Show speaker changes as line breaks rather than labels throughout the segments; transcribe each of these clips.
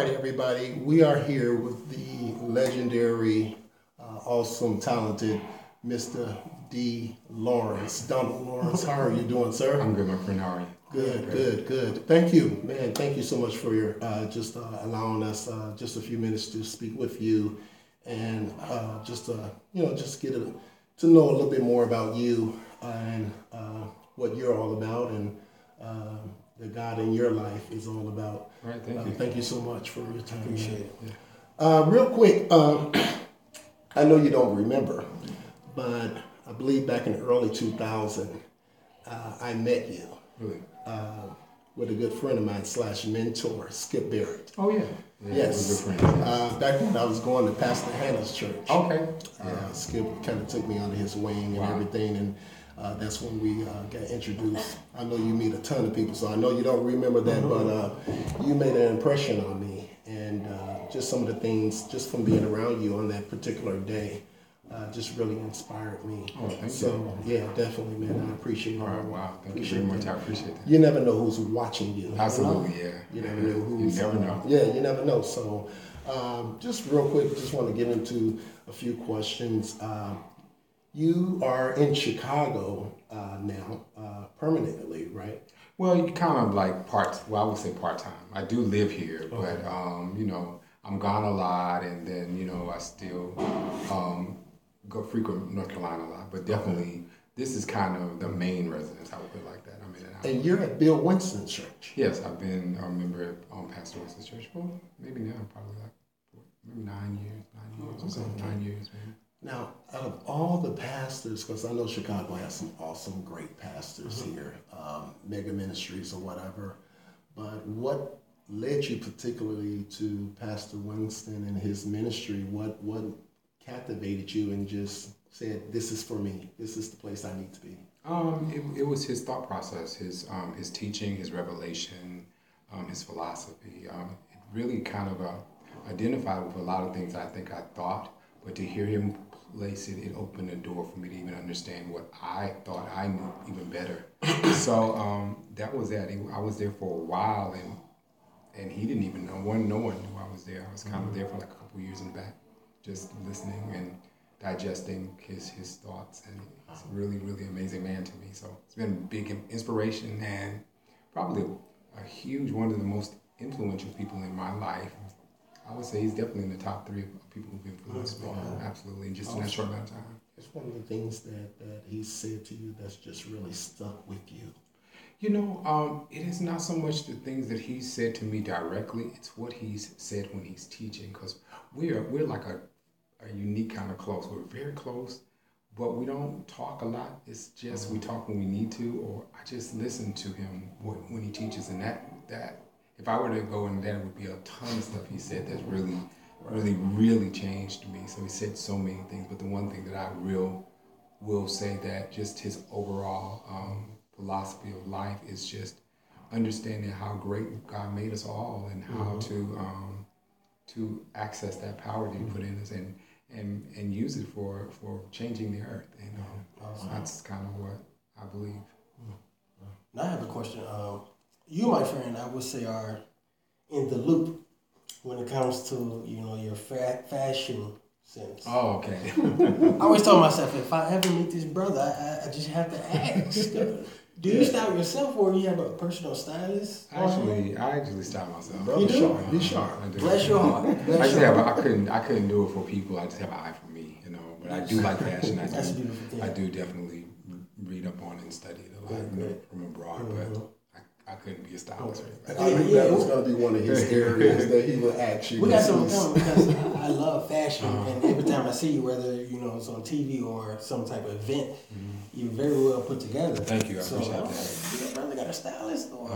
All right, everybody, we are here with the legendary, awesome, talented Mr. D. Lawrence. Donald Lawrence, how are you doing, sir?
I'm good, my friend. How are you?
Good. Thank you, man. Thank you so much for your just allowing us just a few minutes to speak with you, and just get to know a little bit more about you and what you're all about, and the God in your life is all about.
Right. Thank you.
Thank you so much for your time.
Appreciate it.
Real quick, I know you don't remember, but I believe back in the early 2000, I met you.
Really?
With a good friend of mine / mentor, Skip Barrett.
Oh yeah.
Yes.
We're good friends.
Back when I was going to Pastor Hannah's church.
Okay.
Skip kind of took me under his wing and everything, and that's when we got introduced. I know you meet a ton of people, so I know you don't remember that, but you made an impression on me, and just some of the things, just from being around you on that particular day, just really inspired me.
Oh, thank you.
So, yeah, definitely, man, I appreciate it.
All right, wow. Thank you very much. I appreciate that.
You never know who's watching you.
Absolutely,
you know?
yeah.
You never know who's...
You never know.
Yeah, you never know. So, just real quick, just want to get into a few questions. You are in Chicago now, permanently, right?
Well, you kind of like I would say part-time. I do live here, but, I'm gone a lot, and then, I still go frequent North Carolina a lot, but definitely this is kind of the main residence, I would put it like that. I'm in and out.
And you're at Bill Winston's church.
Yes, I've been a member at Pastor Winston's church for maybe now, probably like maybe 9 years or so, 9 years, maybe.
Now, out of all the pastors, because I know Chicago has some awesome, great pastors here, mega ministries or whatever, but what led you particularly to Pastor Winston and his ministry? What captivated you and just said, this is for me, this is the place I need to be?
It was his thought process, his teaching, his revelation, his philosophy. It really kind of identified with a lot of things I think I thought, but to hear him place it, it opened the door for me to even understand what I thought I knew even better. So that was that. I was there for a while, and he didn't even know. No one knew I was there. I was kind of there for like a couple years in the back, just listening and digesting his thoughts, and he's a really, really amazing man to me. So it's been a big inspiration and probably a huge, one of the most influential people in my life. I would say he's definitely in the top 3 of people who've influenced me. Absolutely, just in that short amount of time.
It's one of the things that he said to you that's just really stuck with you.
It is not so much the things that he said to me directly, it's what he's said when he's teaching, because we're like a unique kind of close. We're very close, but we don't talk a lot. It's just we talk when we need to, or I just listen to him when he teaches, and that if I were to go into that, it would be a ton of stuff he said that's really changed me. So he said so many things, but the one thing that I will say that just his overall philosophy of life is just understanding how great God made us all, and how to access that power that he put in us and use it for changing the earth. And that's kind of what I believe.
Now I have a question. You, my friend, I would say are in the loop when it comes to your fashion sense.
Oh, okay.
I always told myself, if I ever meet this brother, I just have to ask. Do you style yourself, or do you have a personal stylist?
I actually style myself.
Brother,
You do?
Be sharp.
Bless your heart.
I couldn't do it for people. I just have an eye for me, But I do like fashion.
That's a beautiful thing.
I do definitely read up on it and study it a lot from abroad, but I couldn't be a stylist.
I knew that was going to be one of his areas that he would actually.
We got some because I love fashion, and every time I see you, whether it's on TV or some type of event, you're very well put together.
Thank you, I appreciate that.
Your brother got a stylist, or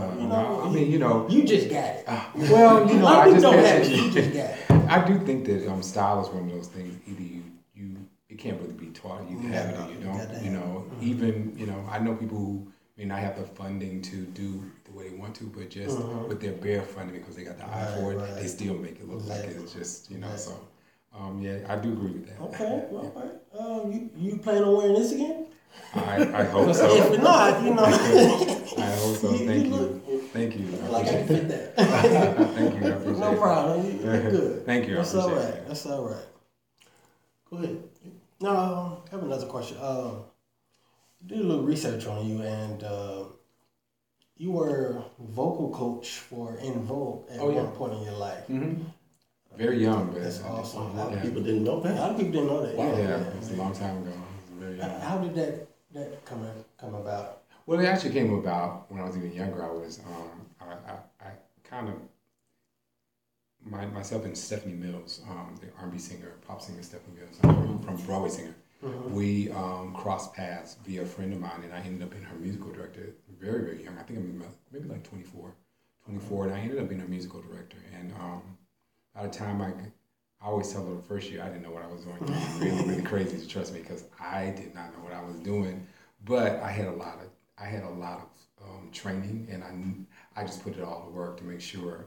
you
just got it.
I just
don't have it. You just got it.
I do think that style is one of those things. Either you it can't really be taught. You have it or you don't. Even I know people who may not have the funding to do the way they want to, but just with their bare funding, because they got the eye for it, they still make it look like it's just So, I do agree with that.
Okay, all right. You plan on wearing this again?
I hope so.
If not,
I hope so. Thank you. Thank you.
I like how you fit that.
Thank you. I appreciate
No problem. You're good.
Thank you.
That's all right. That's all right.
Go ahead.
No, I have another question. Did a little research on you, and you were vocal coach for In Vogue at one point in your life.
Mm-hmm. Very young, but
that's awesome.
A lot of people didn't know that.
A lot of people didn't know that.
Wow. Yeah, it was a long time ago. Very young.
How did that come about?
Well, it actually came about when I was even younger. I was I kind of myself and Stephanie Mills, the R&B singer, pop singer Stephanie Mills, from Broadway singer. Mm-hmm. We crossed paths via a friend of mine, and I ended up being her musical director very, very young. I think I'm maybe like 24, and I ended up being her musical director. And by the time I always tell her the first year I didn't know what I was doing. It was really, really crazy to trust me because I did not know what I was doing. But I had a lot of training, and I just put it all to work to make sure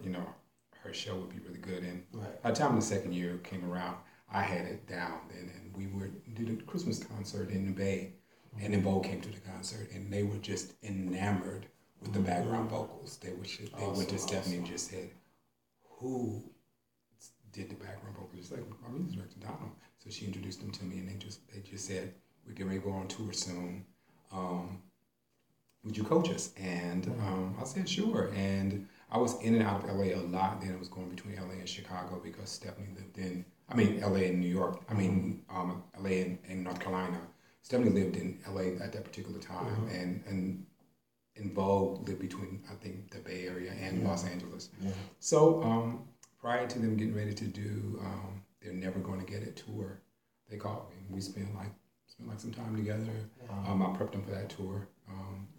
her show would be really good. And by the time the second year came around, I had it down, and we did a Christmas concert in the Bay, and then Vogue came to the concert, and they were just enamored with the background vocals. They went to Stephanie and just said, "Who did the background vocals?" Just like my music director Donald. So she introduced them to me, and they just said, "We're getting ready to go on tour soon. Would you coach us?" And I said, "Sure." And I was in and out of LA a lot. Then I was going between LA and Chicago because Stephanie lived in LA and New York. LA and North Carolina. Stephanie lived in LA at that particular time, and in Vogue lived between, I think, the Bay Area and Los Angeles. Yeah. So prior to them getting ready to do They're Never Going to Get It tour, they called me. We spent some time together. I prepped them for that tour.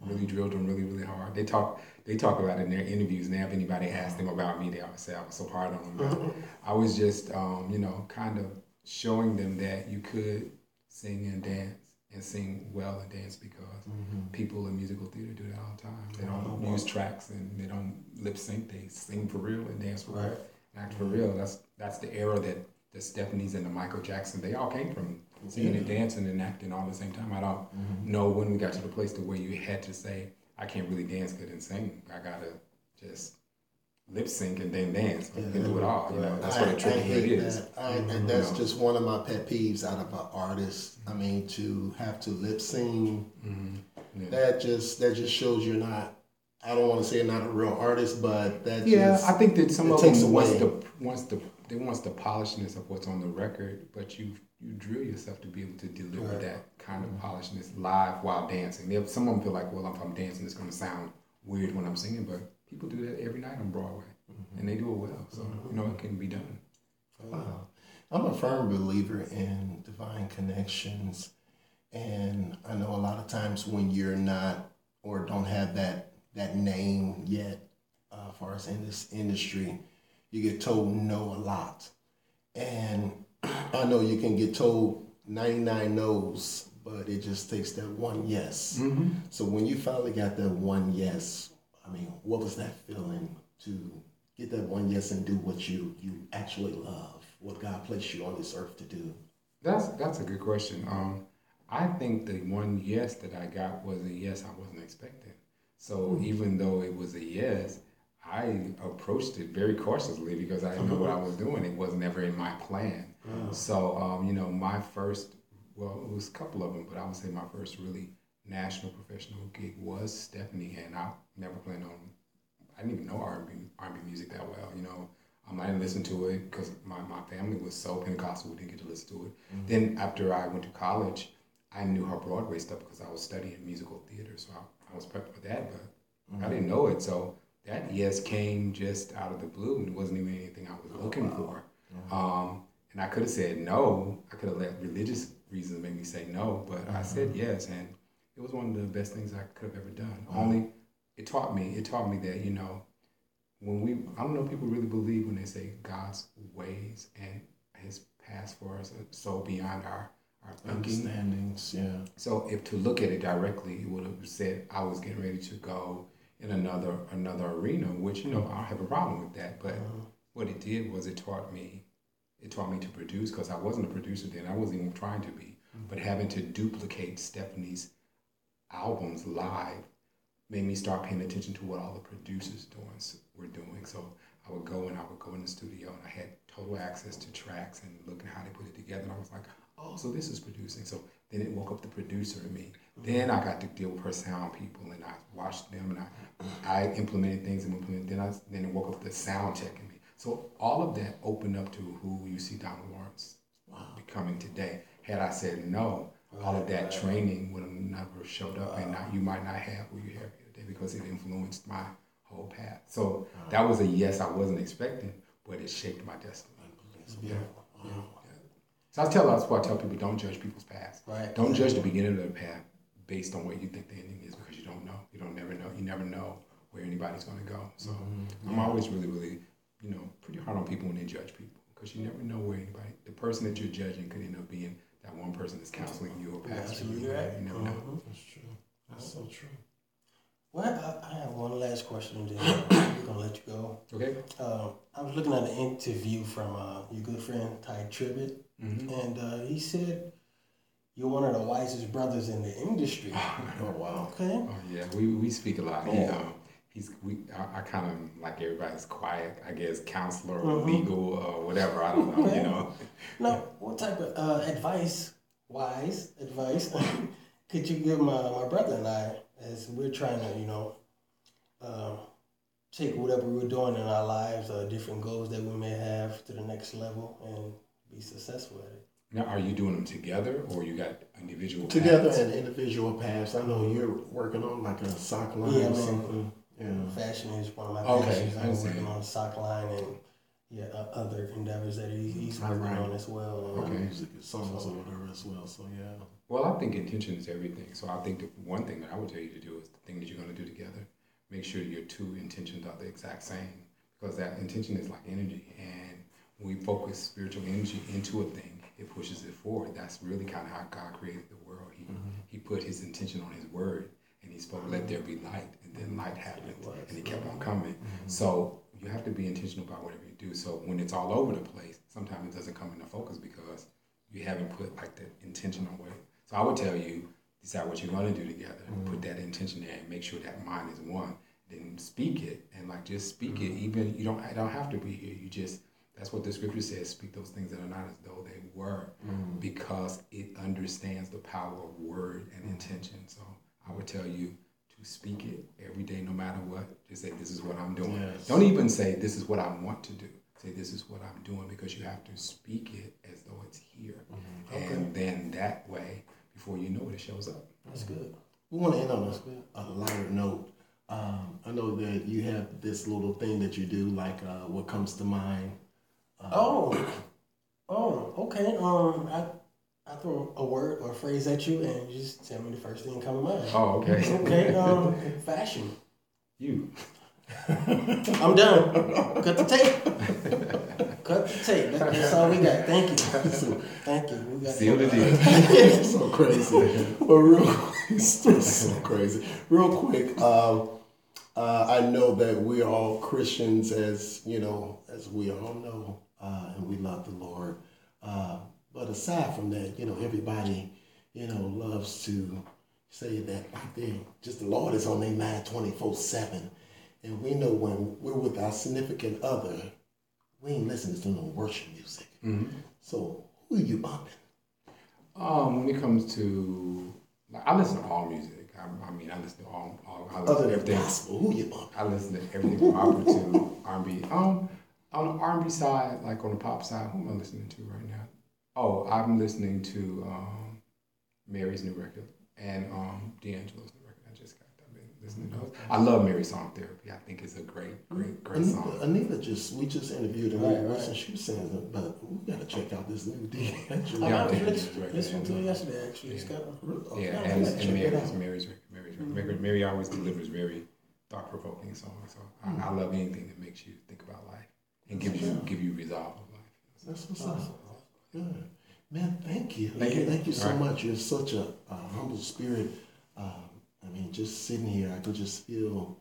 Really drilled them really, really hard. They talk about it in their interviews, and if anybody asked them about me, they always say I was so hard on them. But I was just, kind of showing them that you could sing and dance, and sing well and dance, because people in musical theater do that all the time. They don't use tracks, and they don't lip sync. They sing for real and dance for real, and act for real. That's the era that the Stephanies and the Michael Jackson, they all came from. Singing and dancing and acting all at the same time. I don't know when we got to the place to where you had to say, I can't really dance good and sing. I gotta just lip sync and then dance. I can do it all. That's what a tricky bit is.
And that's just one of my pet peeves out of an artist. I mean, to have to lip sing, that just shows you're not. I don't want to say not a real artist, but that
I think that some of them wants the polishness of what's on the record, but you drill yourself to be able to deliver that kind of polishness live while dancing. Some of them feel like, well, if I'm dancing, it's going to sound weird when I'm singing, but people do that every night on Broadway, and they do it well. So it can be done.
Wow. I'm a firm believer in divine connections, and I know a lot of times when you're not or don't have that name yet, as far as in this industry, you get told no a lot. And I know you can get told 99 no's, but it just takes that one yes. So when you finally got that one yes, I mean, what was that feeling to get that one yes and do what you actually love, what God placed you on this earth to do?
That's a good question. I think the one yes that I got was a yes I wasn't expecting. So even though it was a yes, I approached it very cautiously because I didn't know what I was doing. It wasn't ever in my plan. So, my first, it was a couple of them, but I would say my first really national professional gig was Stephanie, and I never planned on, I didn't even know R&B music that well, I didn't listen to it because my family was so Pentecostal, we didn't get to listen to it. Then after I went to college, I knew her Broadway stuff because I was studying musical theater, so I was prepped for that, but I didn't know it, so that yes came just out of the blue, and it wasn't even anything I was looking for. And I could have said no. I could have let religious reasons make me say no, but I said yes, and it was one of the best things I could have ever done. Only it taught me that when I don't know if people really believe when they say God's ways and His paths for us are so beyond our thinking.
Understandings, yeah.
So if to look at it directly, it would have said I was getting ready to go in another arena, which I don't have a problem with that. But what it did was it taught me to produce, because I wasn't a producer then. I wasn't even trying to be. But having to duplicate Stephanie's albums live made me start paying attention to what all the producers were doing. So I would go in the studio and I had total access to tracks and looking at how they put it together. And I was like, oh, so this is producing. So then it woke up the producer in me. Then I got to deal with her sound people and I watched them and I implemented things then it woke up the sound tech in me. So all of that opened up to who you see Donald Lawrence becoming today. Had I said no, all of that training would have never showed up, and you might not have what you have here today because it influenced my whole path. So that was a yes I wasn't expecting, but it shaped my destiny. Yeah. So that's why I tell people, don't judge people's past.
Right.
Don't judge the beginning of their path based on where you think the ending is, because you don't know. You never know where anybody's going to go. So I'm always really, really, pretty hard on people when they judge people, because you never know where the person that you're judging could end up being that one person that's counseling you or pastoring you.
Right.
You never know.
That's true. That's so true.
Well, I have one last question, and then we're gonna let you go.
Okay.
I was looking at an interview from your good friend Ty Tribbett, and he said you're one of the wisest brothers in the industry.
Oh wow.
Okay.
Oh yeah, we speak a lot. I kind of like everybody's quiet, I guess, counselor or legal or whatever. I don't know.
Now, what type of wise advice, could you give my brother and I, as we're trying to, take whatever we're doing in our lives, different goals that we may have to the next level, and be successful at it?
Now, are you doing them together, or you got individual
together
paths?
and individual paths? I know you're working on like a sock line or something.
Fashion is one of my
passions.
I'm working on a sock line and other endeavors that he's working on as well.
Music, songs or whatever as well. So yeah.
Well, I think intention is everything. So I think the one thing that I would tell you to do is the thing that you're going to do together. Make sure your two intentions are the exact same, because that intention is like energy, and when we focus spiritual energy into a thing, it pushes it forward. That's really kind of how God created the world. He put his intention on his word, and he spoke, "Let there be light," and then light happened, and it kept on coming. So you have to be intentional about whatever you do. So when it's all over the place, sometimes it doesn't come into focus because you haven't put like the intentional way. So I would tell you, decide what you're going to do together, put that intention there, and make sure that mind is one. Then speak it, and just speak it. Even I don't have to be here. That's what the scripture says. Speak those things that are not as though they were, because it understands the power of word and intention. So I would tell you to speak it every day, no matter what. Just say, "This is what I'm doing." Yes. Don't even say, "This is what I want to do." Say, "This is what I'm doing," because you have to speak it as though it's here, and then that way, before you know it, it shows up.
That's good.
We want to end on a lighter note. I know that you have this little thing that you do, like what comes to mind.
Okay. I throw a word or a phrase at you, and you just tell me the first thing that comes to mind.
Oh, okay.
Okay. Fashion.
You.
I'm done. Cut the tape. Cut the tape. That's all we got. Thank you. Thank you. We got
seal the deal.
It's so crazy. But so crazy. Real quick, I know that we're all Christians, as we all know, and we love the Lord. But aside from that, everybody, loves to say that the Lord is on their mind 24/7. And we know when we're with our significant other, we ain't listening to no worship music. So who are you bumping?
When it comes to, I listen to all music. I listen to all I listen
other
to
than
everything.
gospel, who you bumping?
I listen to everything from opera to R&B. On the R&B side, like on the pop side, who am I listening to right now? Oh, I'm listening to Mary's new record and D'Angelo's new record. I've been listening to those. I love Mary's Song Therapy. I think it's a great song.
Anita we just interviewed her, and she was saying that, but we got to check out this new D'Angelo.
I listened to it yesterday, actually.
And Mary's record. Mary always delivers very thought-provoking songs. So I love anything that makes you think about life and give you resolve of life.
That's what's up. Good. Man, thank you.
Thank
you so much. You're such a humble spirit. Just sitting here, I could just feel,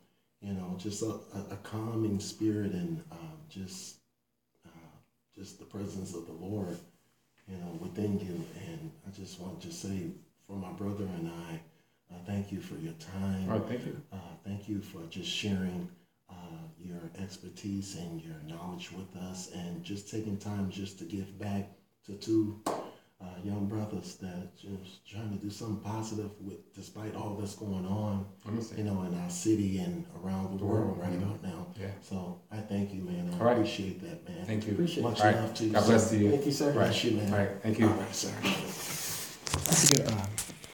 just a calming spirit, and just the presence of the Lord, within you. And I just want to say, for my brother and I, thank you for your time.
All right, thank you.
thank you for just sharing your expertise and your knowledge with us, and just taking time just to give back to two young brothers that just trying to do something positive with, despite all that's going on, you know, in our city and around the world right about now.
Yeah.
So I thank you, man. I appreciate that, man.
Thank you.
Appreciate
Much
it.
love to you.
God bless you.
Thank you, sir.
Bless you, man.
All right. Thank you.
All right, sir.
That's a good.